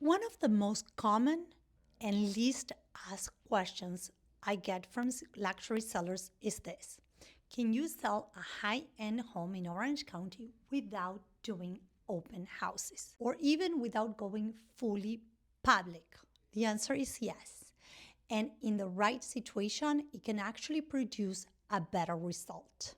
One of the most common and least asked questions I get from luxury sellers is this: can you sell a high end home in Orange County without doing open houses or even without going fully public? The answer is yes. And in the right situation, it can actually produce a better result.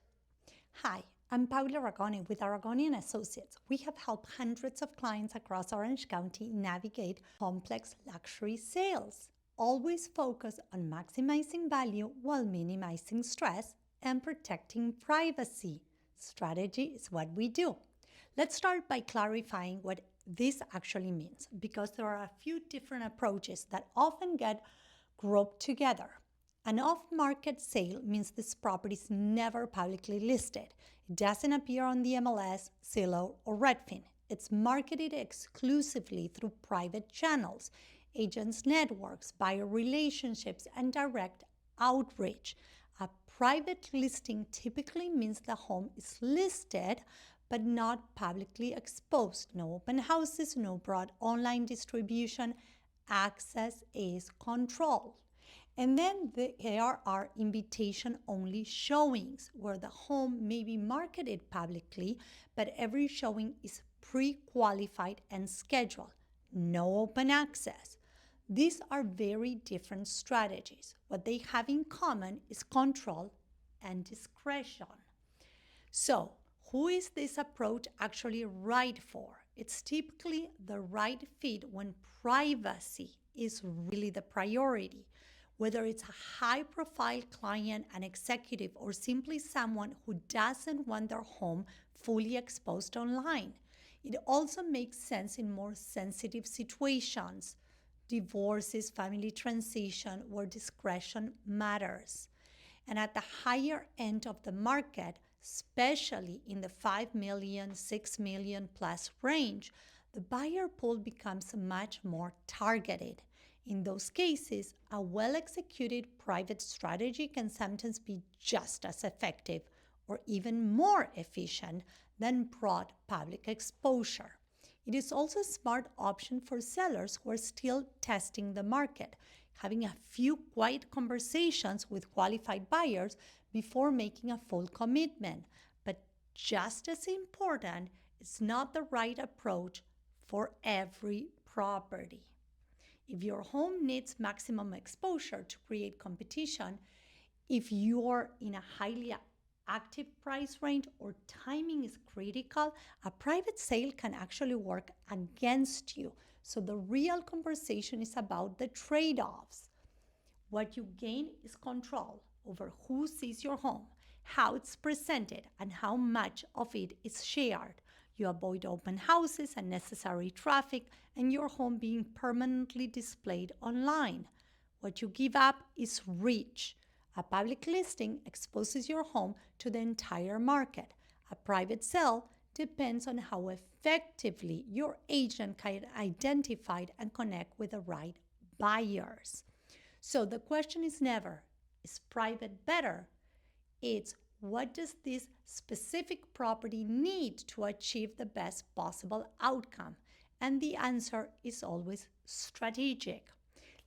Hi, I'm Paula Aragone with Aragone and Associates. We have helped hundreds of clients across Orange County navigate complex luxury sales. Always focus on maximizing value while minimizing stress and protecting privacy. Strategy is what we do. Let's start by clarifying what this actually means, because there are a few different approaches that often get grouped together. An off-market sale means this property is never publicly listed. It doesn't appear on the MLS, Zillow, or Redfin. It's marketed exclusively through private channels, agents' networks, buyer relationships, and direct outreach. A private listing typically means the home is listed but not publicly exposed. No open houses, no broad online distribution. Access is controlled. And then there are invitation-only showings where the home may be marketed publicly, but every showing is pre-qualified and scheduled. No open access. These are very different strategies. What they have in common is control and discretion. So, who is this approach actually right for? It's typically the right fit when privacy is really the priority. Whether it's a high-profile client, an executive, or simply someone who doesn't want their home fully exposed online. It also makes sense in more sensitive situations, divorces, family transition, where discretion matters. And at the higher end of the market, especially in the 5 million, 6 million plus range, the buyer pool becomes much more targeted. In those cases, a well-executed private strategy can sometimes be just as effective or even more efficient than broad public exposure. It is also a smart option for sellers who are still testing the market, having a few quiet conversations with qualified buyers before making a full commitment. But just as important, it's not the right approach for every property. If your home needs maximum exposure to create competition, if you're in a highly active price range or timing is critical, a private sale can actually work against you. So the real conversation is about the trade-offs. What you gain is control over who sees your home, how it's presented, and how much of it is shared. You avoid open houses, unnecessary traffic, and your home being permanently displayed online. What you give up is reach. A public listing exposes your home to the entire market. A private sale depends on how effectively your agent can identify and connect with the right buyers. So the question is never, is private better? It's, what does this specific property need to achieve the best possible outcome? And the answer is always strategic.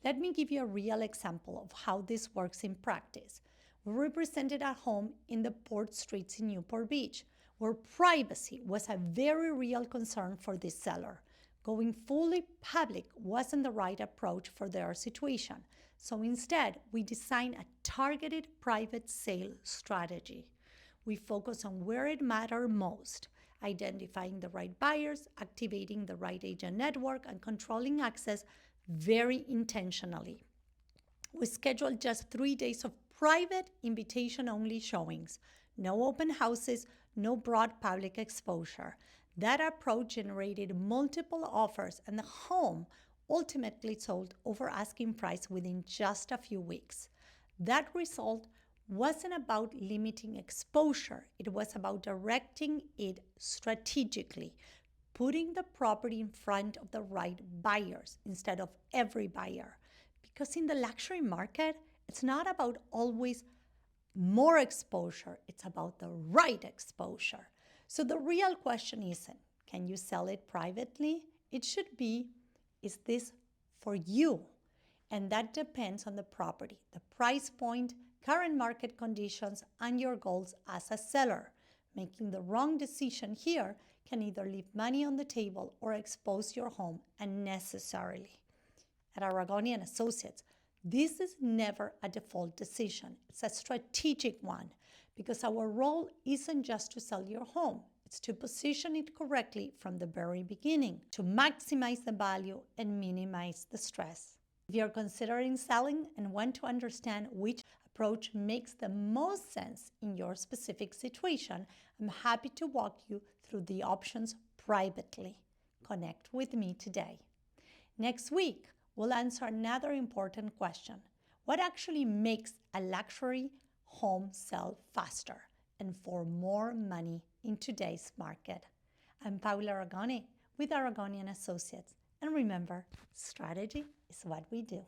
Let me give you a real example of how this works in practice. We represented a home in the Port Streets in Newport Beach, where privacy was a very real concern for this seller. Going fully public wasn't the right approach for their situation. So instead, we designed a targeted private sale strategy. We focus on where it mattered most, identifying the right buyers, activating the right agent network, and controlling access very intentionally. We scheduled just 3 days of private invitation-only showings. No open houses, no broad public exposure. That approach generated multiple offers, and the home ultimately sold over asking price within just a few weeks. That result wasn't about limiting exposure. It was about directing it strategically, putting the property in front of the right buyers instead of every buyer. Because in the luxury market, it's not about always more exposure, it's about the right exposure. So the real question isn't, can you sell it privately? It should be, is this for you? And that depends on the property, the price point, current market conditions, and your goals as a seller. Making the wrong decision here can either leave money on the table or expose your home unnecessarily. At Aragone and Associates, this is never a default decision. It's a strategic one because our role isn't just to sell your home. It's to position it correctly from the very beginning, to maximize the value and minimize the stress. If you're considering selling and want to understand which approach makes the most sense in your specific situation, I'm happy to walk you through the options privately. Connect with me today. Next week, we'll answer another important question. What actually makes a luxury home sell faster and for more money in today's market? I'm Paula Aragone with Aragone and Associates. And remember, strategy is what we do.